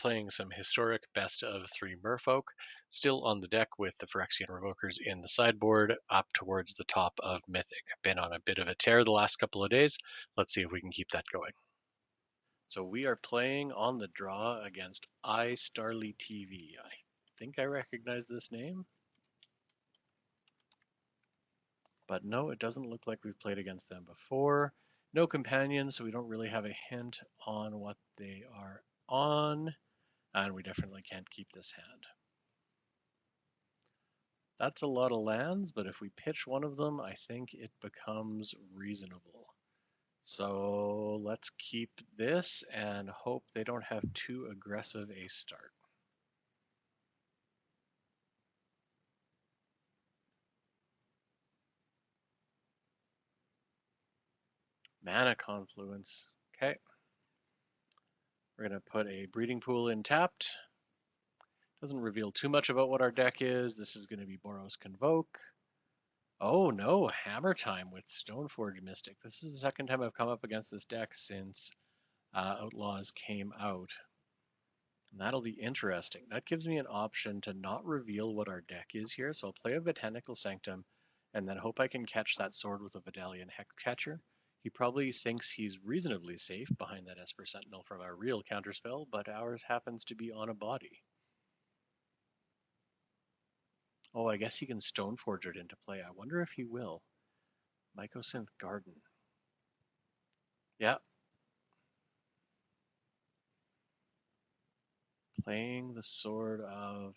playing some historic best of 3 Merfolk, still on the deck with the Phyrexian Revokers in the sideboard, up towards the top of Mythic. Been on a bit of a tear the last couple of days. Let's see if we can keep that going. So we are playing on the draw against iStarly TV. I think I recognize this name. But no, it doesn't look like we've played against them before. No companions, so we don't really have a hint on what they are on. And we definitely can't keep this hand. That's a lot of lands, but if we pitch one of them, I think it becomes reasonable. So let's keep this and hope they don't have too aggressive a start. Mana Confluence. Okay. We're going to put a Breeding Pool in tapped. Doesn't reveal too much about what our deck is. This is going to be Boros Convoke. Oh no, Hammer Time with Stoneforge Mystic. This is the second time I've come up against this deck since Outlaws came out. And that'll be interesting. That gives me an option to not reveal what our deck is here. So I'll play a Botanical Sanctum and then hope I can catch that sword with a Vidalian Hexcatcher. He probably thinks he's reasonably safe behind that Esper Sentinel from our real counterspell, but ours happens to be on a body. Oh, I guess he can Stoneforge it into play. I wonder if he will. Mycosynth Garden. Yeah. Playing the Sword of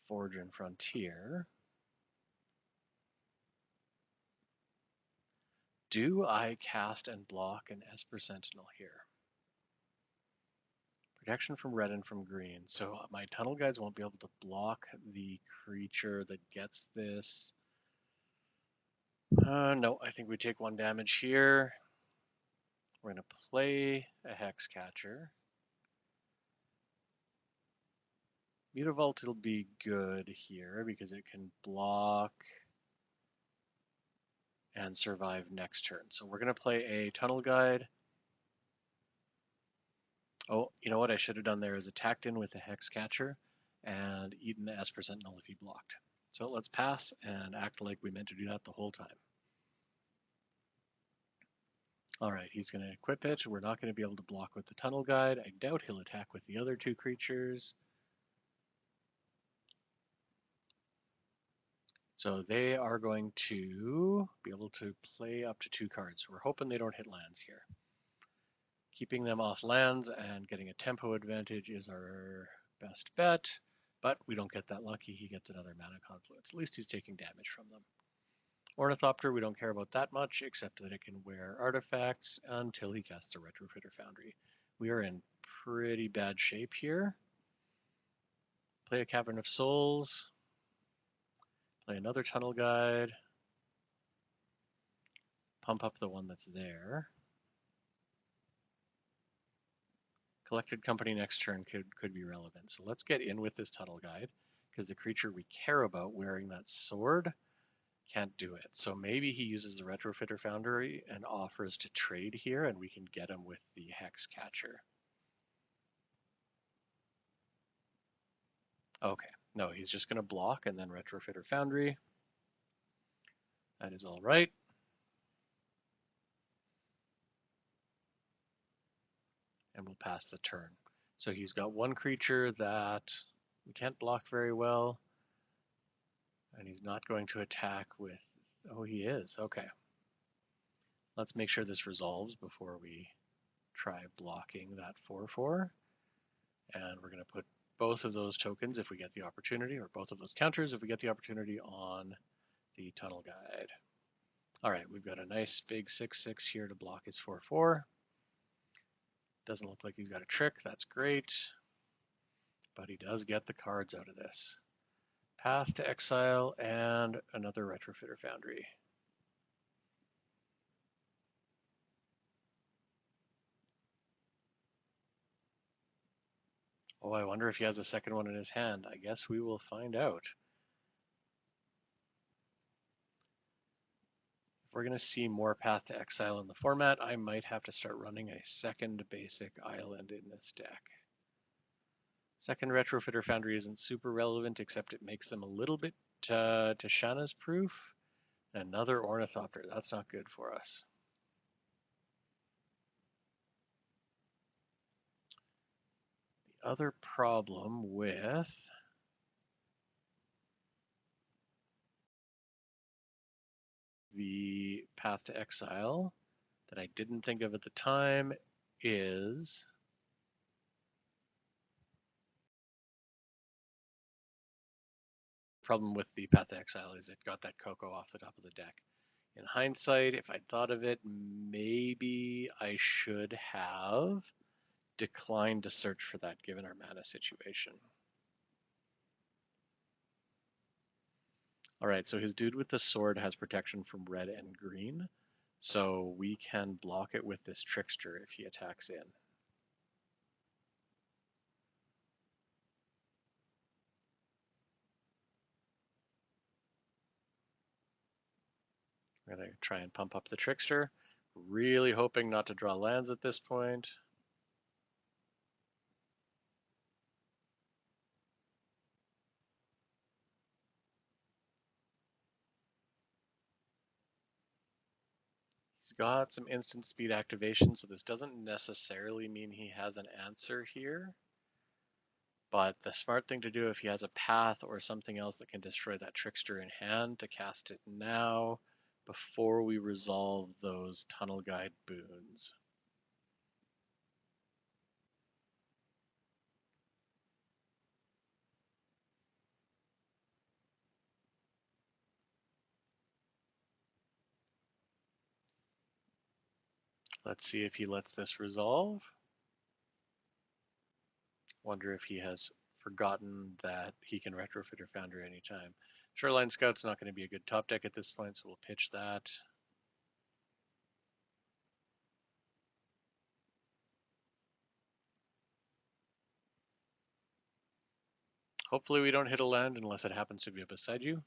Forge and Frontier. Do I cast and block an Esper Sentinel here? Protection from red and from green. So my Tunnel Guides won't be able to block the creature that gets this. No, I think we take 1 damage here. We're going to play a Hexcatcher. Mutavault will be good here because it can block and survive next turn. So we're going to play a Tunnel Guide. Oh, you know what I should have done there is attacked in with the Hexcatcher and eaten the Esper Sentinel if he blocked. So let's pass and act like we meant to do that the whole time. Alright, he's going to equip it. We're not going to be able to block with the Tunnel Guide. I doubt he'll attack with the other 2 creatures. So they are going to be able to play up to 2 cards. We're hoping they don't hit lands here. Keeping them off lands and getting a tempo advantage is our best bet, but we don't get that lucky. He gets another Mana Confluence. At least he's taking damage from them. Ornithopter, we don't care about that much, except that it can wear artifacts until he casts a Retrofitter Foundry. We are in pretty bad shape here. Play a Cavern of Souls. Play another Tunnel Guide. Pump up the one that's there. Collected Company next turn could be relevant. So let's get in with this Tunnel Guide, because the creature we care about wearing that sword can't do it. So maybe he uses the Retrofitter Foundry and offers to trade here, and we can get him with the Hexcatcher. Okay, no, he's just going to block and then Retrofitter Foundry. That is all right. And we'll pass the turn. So he's got 1 creature that we can't block very well. And he's not going to attack with... Oh, he is. Okay. Let's make sure this resolves before we try blocking that 4/4. And we're going to put both of those tokens if we get the opportunity, or both of those counters if we get the opportunity, on the Tunnel Guide. Alright, we've got a nice big 6/6 here to block his 4/4. Doesn't look like he's got a trick, that's great. But he does get the cards out of this. Path to Exile and another Retrofitter Foundry. Oh, I wonder if he has a second one in his hand. I guess we will find out. If we're going to see more Path to Exile in the format, I might have to start running a second basic island in this deck. Second Retrofitter Foundry isn't super relevant, except it makes them a little bit Tishana's proof. Another Ornithopter. That's not good for us. The other problem with the Path to Exile that I didn't think of at the time is problem with the Path to Exile is it got that Coco off the top of the deck. In hindsight, if I'd thought of it, maybe I should have declined to search for that given our mana situation. Alright, so his dude with the sword has protection from red and green, so we can block it with this Trickster if he attacks in. We're going to try and pump up the Trickster, really hoping not to draw lands at this point. He's got some instant speed activation, so this doesn't necessarily mean he has an answer here. But the smart thing to do if he has a path or something else that can destroy that Trickster in hand, to cast it now before we resolve those Tunnel Guide boons. Let's see if he lets this resolve. Wonder if he has forgotten that he can Retrofit or Foundry anytime. Shoreline Scout's not going to be a good top deck at this point, so we'll pitch that. Hopefully we don't hit a land unless it happens to be beside you.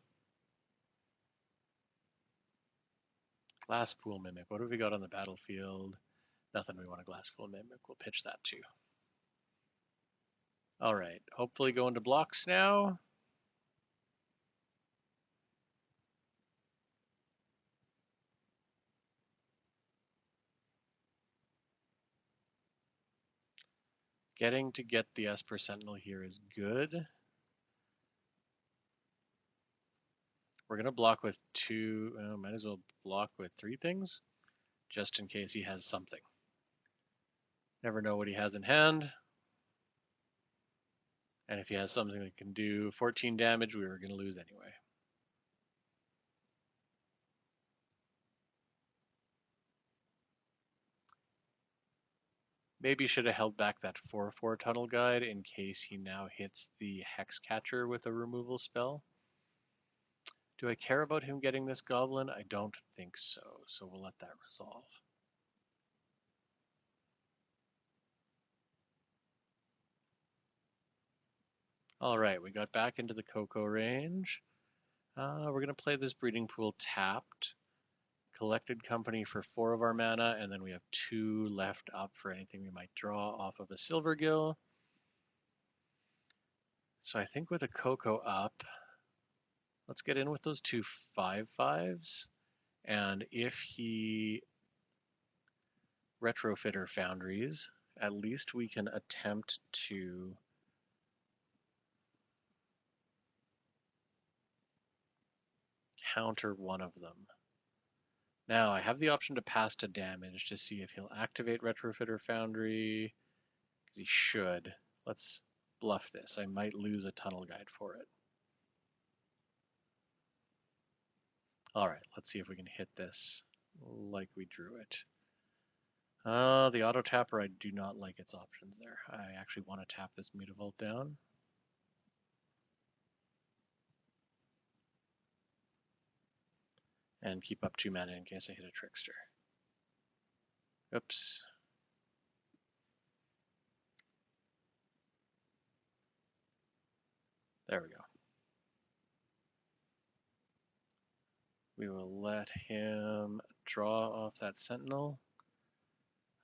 Glasspool Mimic. What have we got on the battlefield? Nothing. We want a Glasspool Mimic. We'll pitch that too. Alright. Hopefully go into blocks now. Getting to get the Esper Sentinel here is good. We're going to block with two. Might as well block with three things, just in case he has something. Never know what he has in hand. And if he has something that can do 14 damage, we were going to lose anyway. Maybe should have held back that 4/4 Tunnel Guide in case he now hits the Hex Catcher with a removal spell. Do I care about him getting this Goblin? I don't think so, so we'll let that resolve. Alright, we got back into the Coco range. We're going to play this Breeding Pool tapped. Collected Company for 4 of our mana, and then we have 2 left up for anything we might draw off of a Silvergill. So I think with a Coco up, let's get in with those 2 5/5s. And if he Retrofitter Foundries, at least we can attempt to counter one of them. Now, I have the option to pass to damage to see if he'll activate Retrofitter Foundry, because he should. Let's bluff this. I might lose a Tunnel Guide for it. Alright, let's see if we can hit this like we drew it. The auto tapper, I do not like its options there. I actually want to tap this Mutavault down. And keep up 2 mana in case I hit a Trickster. Oops. There we go. We will let him draw off that Sentinel.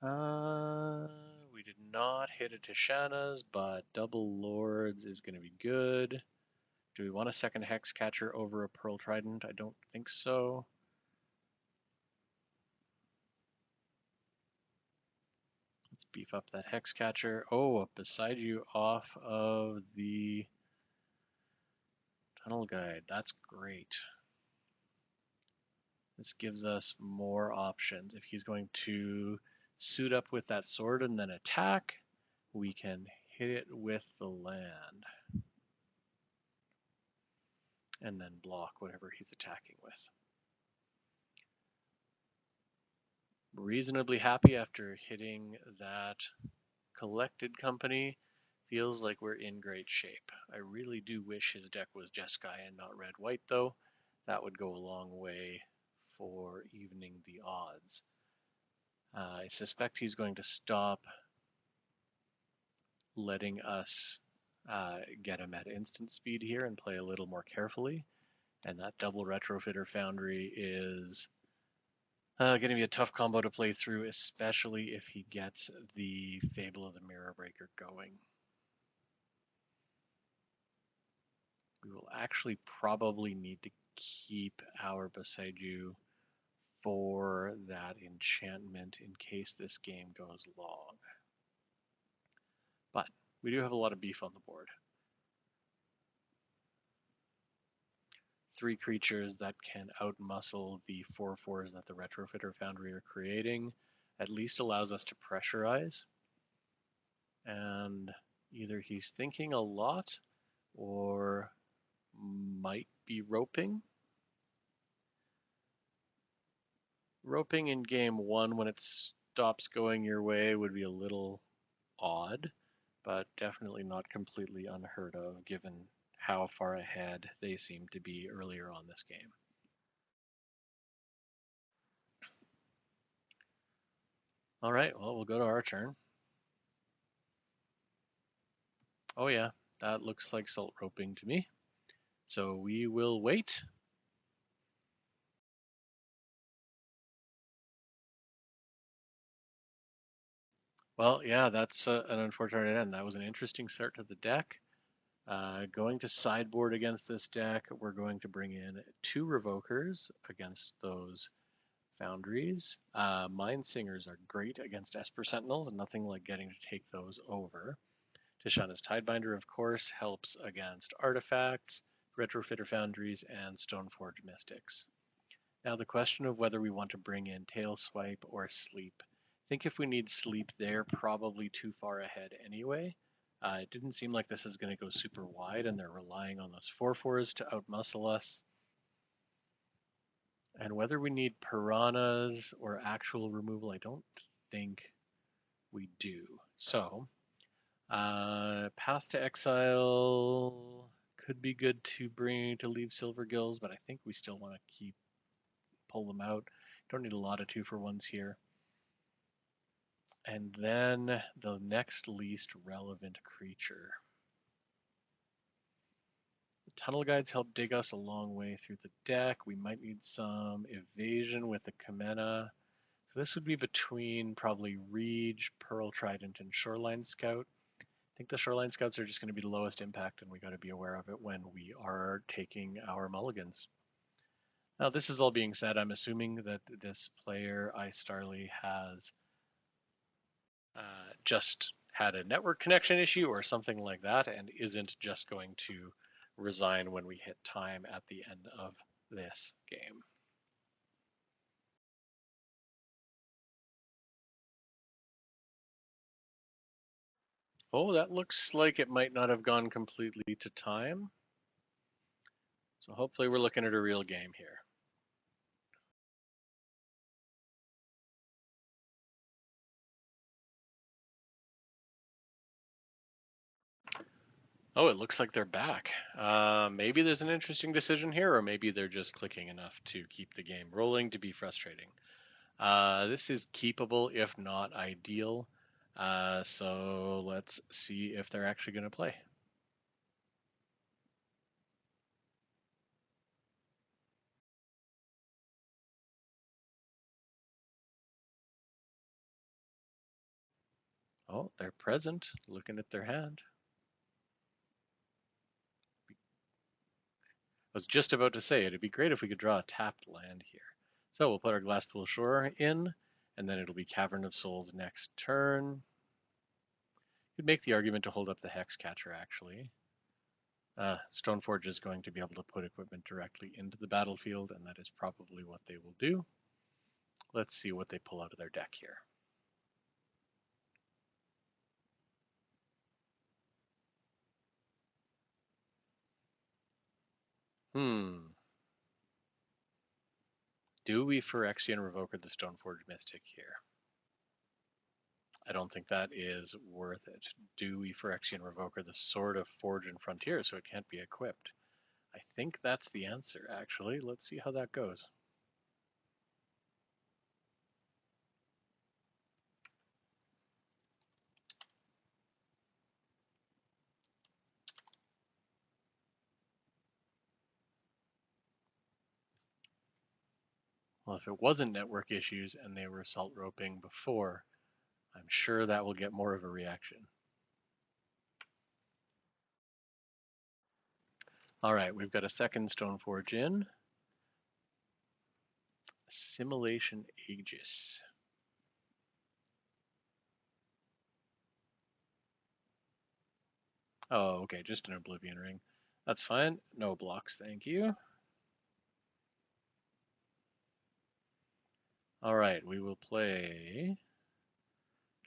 We did not hit a Tishana's, but double Lords is going to be good. Do we want a second Hex Catcher over a Pearl Trident? I don't think so. Let's beef up that Hex Catcher. Oh, beside you off of the Tunnel Guide. That's great. This gives us more options. If he's going to suit up with that sword and then attack, we can hit it with the land. And then block whatever he's attacking with. Reasonably happy after hitting that collected company. Feels like we're in great shape. I really do wish his deck was Jeskai and not red-white though. That would go a long way for evening the odds. I suspect he's going to stop letting us get him at instant speed here and play a little more carefully. And that double Retrofitter Foundry is going to be a tough combo to play through, especially if he gets the Fable of the Mirror Breaker going. We will actually probably need to keep our Beside You for that enchantment in case this game goes long. But we do have a lot of beef on the board. 3 creatures that can outmuscle the 4/4s that the Retrofitter Foundry are creating at least allows us to pressurize. And either he's thinking a lot or might be roping. Roping in game 1 when it stops going your way would be a little odd, but definitely not completely unheard of given how far ahead they seem to be earlier on this game. All right, well, we'll go to our turn. Oh yeah, that looks like salt roping to me. So we will wait. Well, yeah, that's an unfortunate end. That was an interesting start to the deck. Going to sideboard against this deck, we're going to bring in 2 Revokers against those Foundries. Mind Singers are great against Esper Sentinels, and nothing like getting to take those over. Tishana's Tidebinder, of course, helps against artifacts, Retrofitter Foundries, and Stoneforge Mystics. Now the question of whether we want to bring in Tail Swipe or Sleep. I think if we need Sleep, they're probably too far ahead anyway. It didn't seem like this is going to go super wide, and they're relying on those 4/4s to outmuscle us. And whether we need Piranhas or actual removal, I don't think we do. So, Path to Exile could be good to leave Silvergills, but I think we still want to pull them out. Don't need a lot of 2-for-1s here. And then the next least relevant creature. The Tunnel Guides help dig us a long way through the deck. We might need some evasion with the Kamena. So this would be between probably Reach, Pearl Trident, and Shoreline Scout. I think the Shoreline Scouts are just going to be the lowest impact, and we got to be aware of it when we are taking our mulligans. Now, this is all being said, I'm assuming that this player, iStarly, has just had a network connection issue or something like that and isn't just going to resign when we hit time at the end of this game. Oh, that looks like it might not have gone completely to time. So hopefully we're looking at a real game here. Oh, it looks like they're back. Maybe there's an interesting decision here, or maybe they're just clicking enough to keep the game rolling to be frustrating. This is keepable, if not ideal. So let's see if they're actually going to play. Oh, they're present, looking at their hand. I was just about to say, it'd be great if we could draw a tapped land here. So we'll put our Glasspool Shore in, and then it'll be Cavern of Souls next turn. Could make the argument to hold up the Hexcatcher, actually. Stoneforge is going to be able to put equipment directly into the battlefield, and that is probably what they will do. Let's see what they pull out of their deck here. Do we Phyrexian Revoker the Stoneforge Mystic here? I don't think that is worth it. Do we Phyrexian Revoker the Sword of Forge and Frontier so it can't be equipped? I think that's the answer, actually. Let's see how that goes. Well, if it wasn't network issues and they were assault roping before, I'm sure that will get more of a reaction. All right, we've got a second Stoneforge in. Assimilation Aegis. Oh, okay, just an Oblivion Ring. That's fine. No blocks, thank you. All right, we will play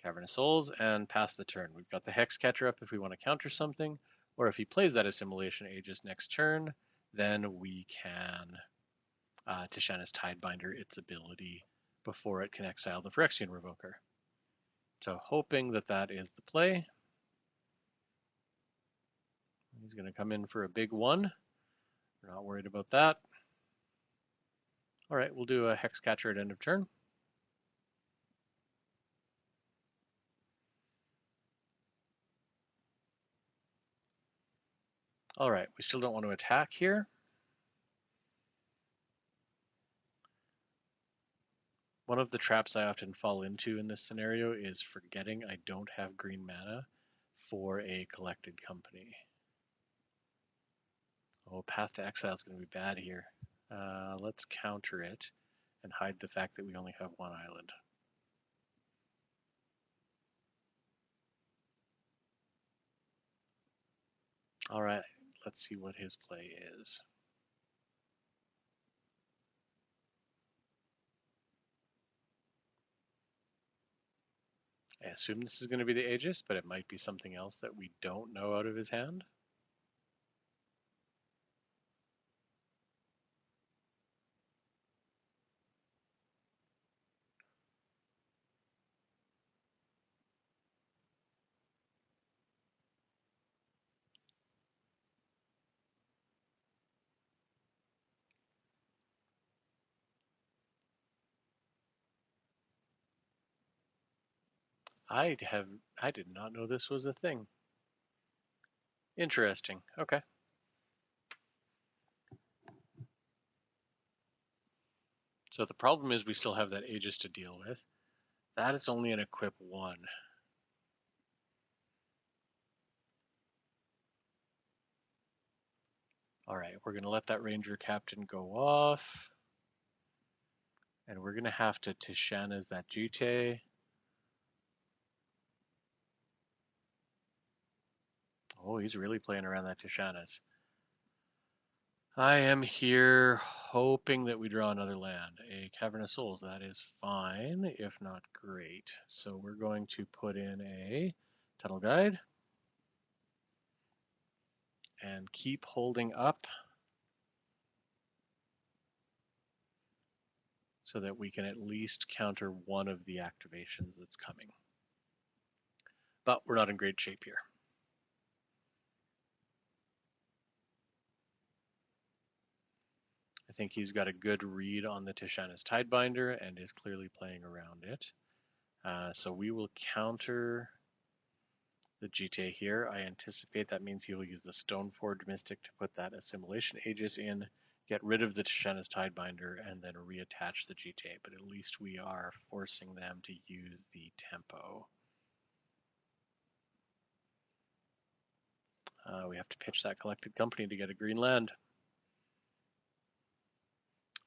Cavern of Souls and pass the turn. We've got the Hexcatcher up if we want to counter something, or if he plays that Assimilation Aegis next turn, then we can Tishana's Tidebinder its ability before it can exile the Phyrexian Revoker. So hoping that that is the play. He's going to come in for a big one. We're not worried about that. All right, we'll do a Hexcatcher at end of turn. All right, we still don't want to attack here. One of the traps I often fall into in this scenario is forgetting I don't have green mana for a collected company. Oh, Path to Exile is going to be bad here. Let's counter it and hide the fact that we only have one island. All right, let's see what his play is. I assume this is going to be the Aegis, but it might be something else that we don't know out of his hand. I did not know this was a thing. Interesting. Okay. So the problem is we still have that Aegis to deal with. That is only an equip 1. All right, we're going to let that Ranger Captain go off. And we're going to have to Tishana's that Jute. Oh, he's really playing around that Tishana's. I am here hoping that we draw another land. A Cavern of Souls, that is fine, if not great. So we're going to put in a Tunnel Guide and keep holding up so that we can at least counter one of the activations that's coming. But we're not in great shape here. I think he's got a good read on the Tishana's Tidebinder and is clearly playing around it. So we will counter the GTA here. I anticipate that means he will use the Stoneforge Mystic to put that Assimilation Aegis in, get rid of the Tishana's Tidebinder, and then reattach the GTA. But at least we are forcing them to use the tempo. We have to pitch that collected company to get a green land.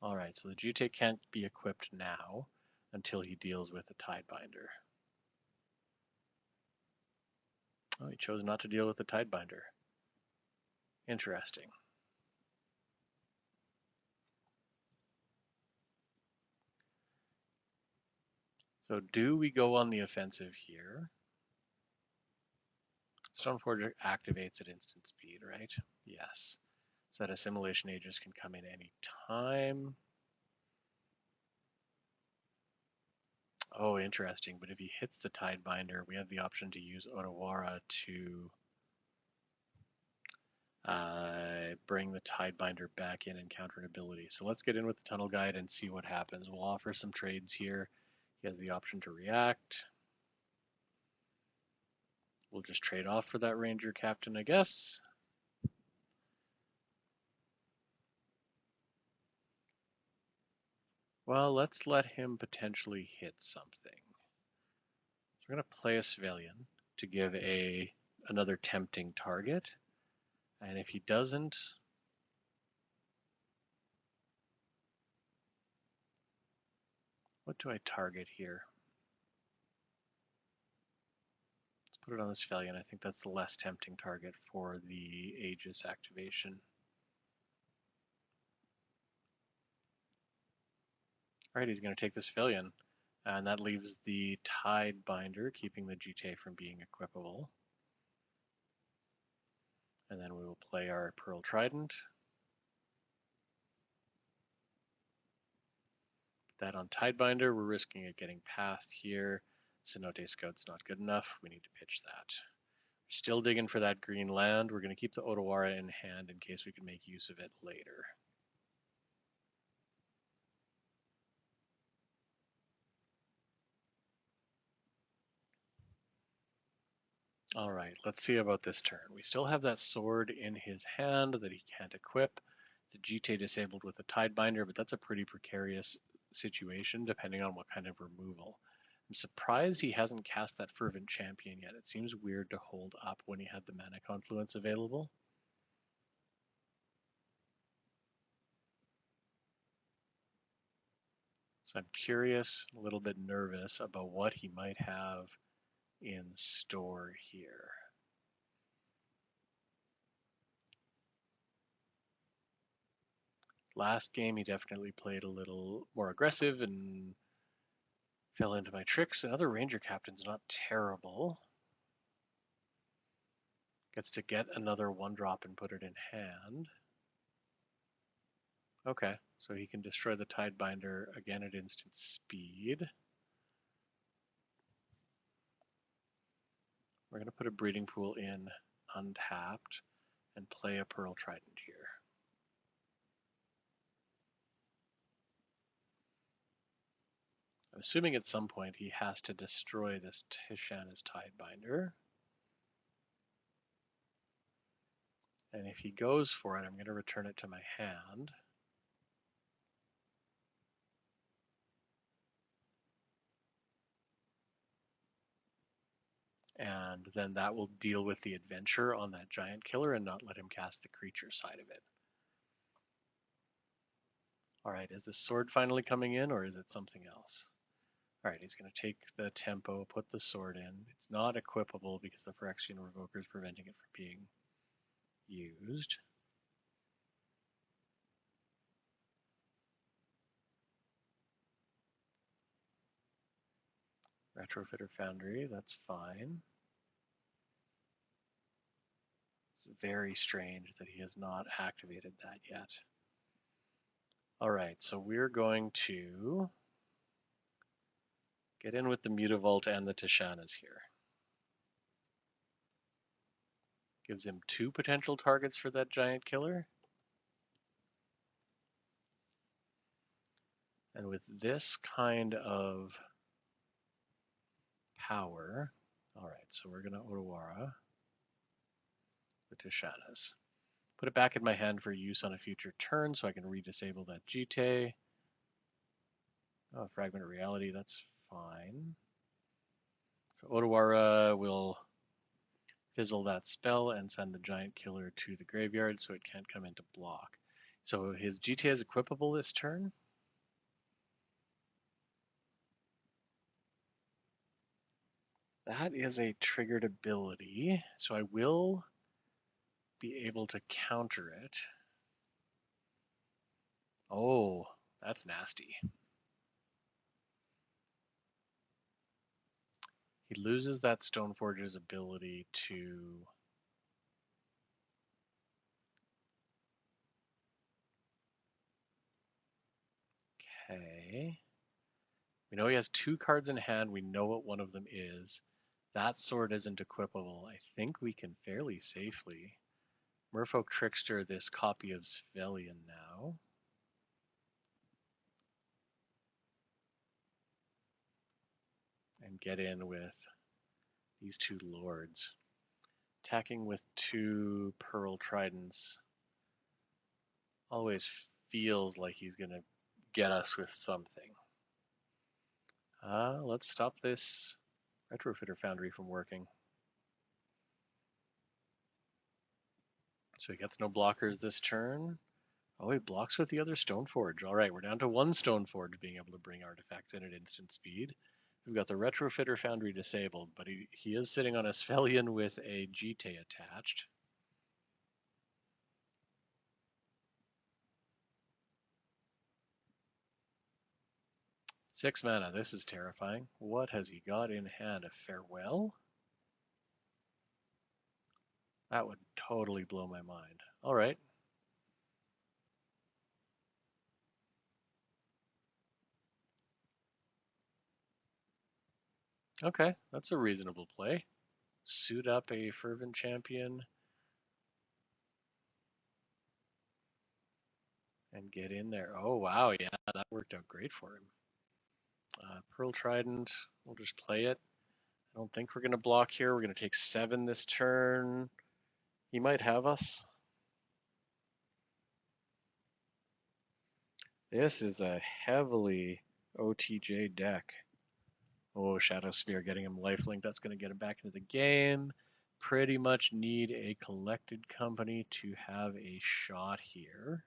Alright, so the GT can't be equipped now until he deals with the Tidebinder. Oh, he chose not to deal with the Tidebinder. Interesting. So do we go on the offensive here? Stoneforger activates at instant speed, right? Yes. So that assimilation agents can come in any time. Oh, interesting. But if he hits the Tidebinder, we have the option to use Otawara to bring the Tidebinder back in and counter an ability. So let's get in with the Tunnel Guide and see what happens. We'll offer some trades here. He has the option to react. We'll just trade off for that Ranger Captain, I guess. Well, let's let him potentially hit something. So we're going to play a Civilian to give another tempting target. And if he doesn't, what do I target here? Let's put it on the Civilian. I think that's the less tempting target for the Aegis activation. Alright, he's going to take the Civilian. And that leaves the Tidebinder, keeping the GTA from being equipable. And then we will play our Pearl Trident. That on Tidebinder, we're risking it getting past here. Cenote Scout's not good enough. We need to pitch that. We're still digging for that green land. We're going to keep the Otawara in hand in case we can make use of it later. Alright, let's see about this turn. We still have that sword in his hand that he can't equip. The GTA disabled with the Tidebinder, but that's a pretty precarious situation depending on what kind of removal. I'm surprised he hasn't cast that Fervent Champion yet. It seems weird to hold up when he had the Mana Confluence available. So I'm curious, a little bit nervous about what he might have in store here. Last game he definitely played a little more aggressive and fell into my tricks. Another Ranger Captain's not terrible. Gets to get another 1-drop and put it in hand. Okay, so he can destroy the Tidebinder again at instant speed. We're going to put a Breeding Pool in untapped and play a Pearl Trident here. I'm assuming at some point he has to destroy this Tishana's Tidebinder. And if he goes for it, I'm going to return it to my hand. And then that will deal with the adventure on that giant killer and not let him cast the creature side of it. Alright, is the sword finally coming in or is it something else? Alright, he's going to take the tempo, put the sword in. It's not equipable because the Phyrexian Revoker is preventing it from being used. Retrofitter Foundry, that's fine. It's very strange that he has not activated that yet. Alright, so we're going to get in with the Mutavault and the Tishanas here. Gives him 2 potential targets for that giant killer. And with this kind of power, alright, so we're going to Otawara the Tishanas. Put it back in my hand for use on a future turn so I can redisable that Jite. Oh, Fragment of Reality, that's fine. So Otawara will fizzle that spell and send the giant killer to the graveyard so it can't come into block. So his GTA is equipable this turn. That is a triggered ability, so I will be able to counter it. Oh, that's nasty. He loses that Stoneforge's ability to... Okay. We know he has 2 cards in hand. We know what one of them is. That sword isn't equipable. I think we can fairly safely Merfolk Trickster this copy of Svelian now. And get in with these 2 lords. Attacking with 2 Pearl Tridents always feels like he's going to get us with something. Let's stop this Retrofitter Foundry from working. So he gets no blockers this turn. Oh, he blocks with the other Stoneforge. All right, we're down to 1 Stoneforge being able to bring artifacts in at instant speed. We've got the Retrofitter Foundry disabled, but he is sitting on a Svelian with a GT attached. Six mana, this is terrifying. What has he got in hand? A Farewell? That would totally blow my mind. All right. Okay, that's a reasonable play. Suit up a Fervent Champion and get in there. Oh, wow, yeah, that worked out great for him. Pearl Trident, we'll just play it. I don't think we're going to block here. We're going to take 7 this turn. He might have us. This is a heavily OTJ deck. Oh, Shadow Spear getting him lifelink. That's going to get him back into the game. Pretty much need a collected company to have a shot here.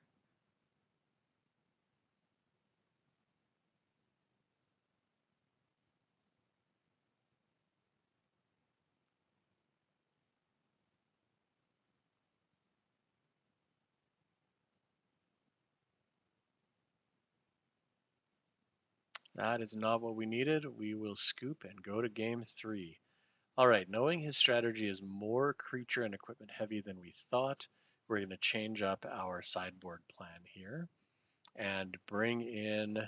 That is not what we needed. We will scoop and go to game 3. All right, knowing his strategy is more creature and equipment heavy than we thought, we're going to change up our sideboard plan here and bring in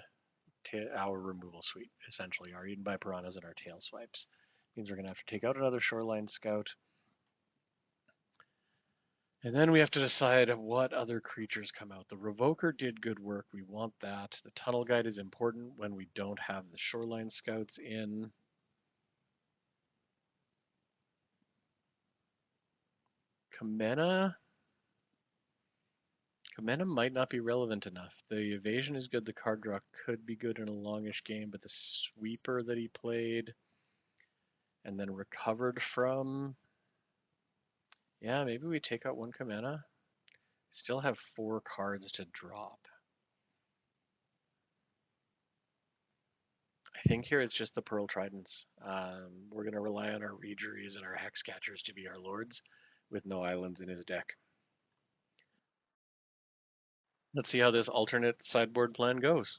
our removal suite, essentially, our Eaten by Piranhas and our Tail Swipes. Means we're going to have to take out another Shoreline Scout. And then we have to decide what other creatures come out. The Revoker did good work. We want that. The Tunnel Guide is important when we don't have the Shoreline Scouts in. Kamena might not be relevant enough. The evasion is good. The card draw could be good in a longish game, but the sweeper that he played and then recovered from, yeah, maybe we take out 1 Kamena. Still have 4 cards to drop. I think here it's just the Pearl Tridents. We're going to rely on our Reejeries and our Hexcatchers to be our lords with no islands in his deck. Let's see how this alternate sideboard plan goes.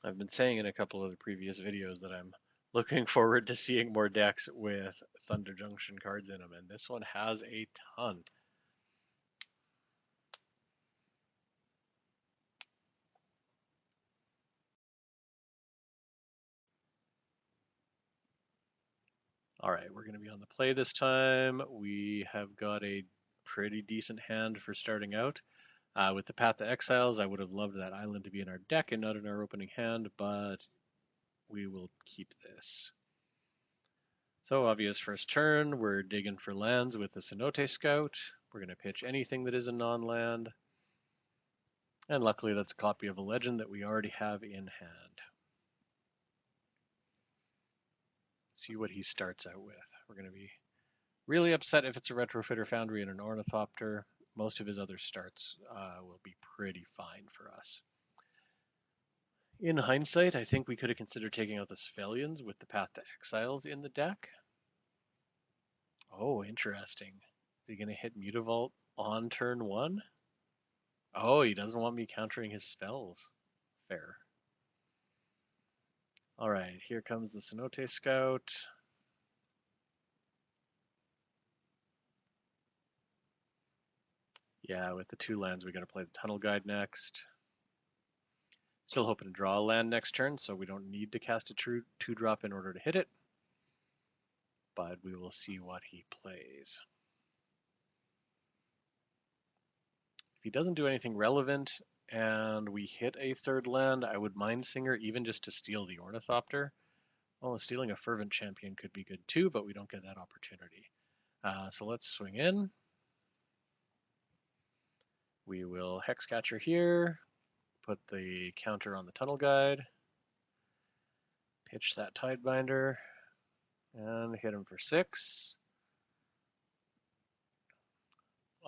I've been saying in a couple of the previous videos that I'm looking forward to seeing more decks with Thunder Junction cards in them, and this one has a ton. All right, we're going to be on the play this time. We have got a pretty decent hand for starting out. With the Path to Exiles, I would have loved that island to be in our deck and not in our opening hand, but we will keep this. So obvious first turn, we're digging for lands with the Cenote Scout. We're going to pitch anything that is a non-land. And luckily that's a copy of a legend that we already have in hand. See what he starts out with. We're going to be really upset if it's a Retrofitter Foundry and an Ornithopter. Most of his other starts will be pretty fine for us. In hindsight, I think we could have considered taking out the Svellians with the Path to Exiles in the deck. Oh, interesting. Is he going to hit Mutavault on turn 1? Oh, he doesn't want me countering his spells. Fair. Alright, here comes the Cenote Scout. Yeah, with the 2 lands, we got to play the Tunnel Guide next. Still hoping to draw a land next turn, so we don't need to cast a true 2-drop in order to hit it. But we will see what he plays. If he doesn't do anything relevant and we hit a 3rd land, I would Mindsinger even just to steal the Ornithopter. Well, stealing a Fervent Champion could be good too, but we don't get that opportunity. So let's swing in. We will Hexcatcher here, put the counter on the Tunnel Guide, pitch that Tidebinder, and hit him for 6.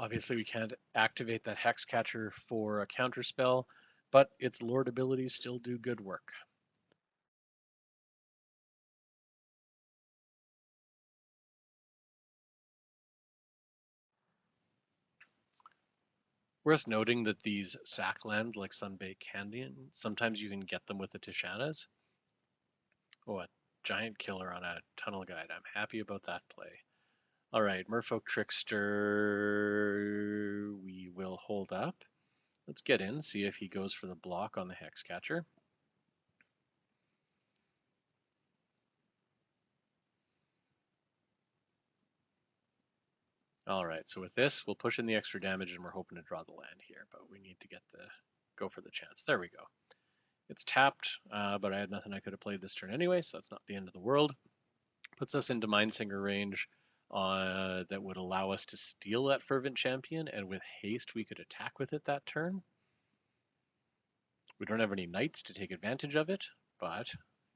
Obviously we can't activate that Hexcatcher for a counter spell, but its Lord abilities still do good work. Worth noting that these sack lands like Sunbaked Canyon, sometimes you can get them with the Tishanas. Oh, a giant killer on a Tunnel Guide. I'm happy about that play. Alright, Merfolk Trickster, we will hold up. Let's get in, see if he goes for the block on the Hexcatcher. Alright, so with this, we'll push in the extra damage and we're hoping to draw the land here, but we need to go for the chance. There we go. It's tapped, but I had nothing I could have played this turn anyway, so that's not the end of the world. Puts us into Mindsinger range that would allow us to steal that Fervent Champion, and with haste we could attack with it that turn. We don't have any knights to take advantage of it, but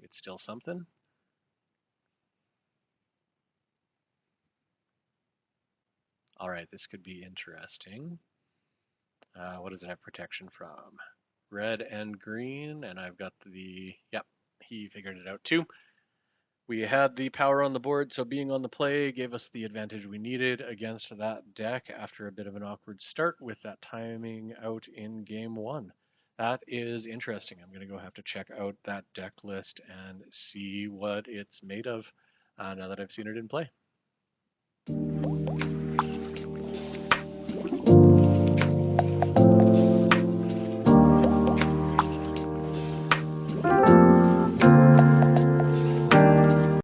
it's still something. Alright, this could be interesting. What does it have protection from? Red and green, and I've got yep, he figured it out too. We had the power on the board, so being on the play gave us the advantage we needed against that deck after a bit of an awkward start with that timing out in game 1. That is interesting. I'm going to go have to check out that deck list and see what it's made of now that I've seen it in play.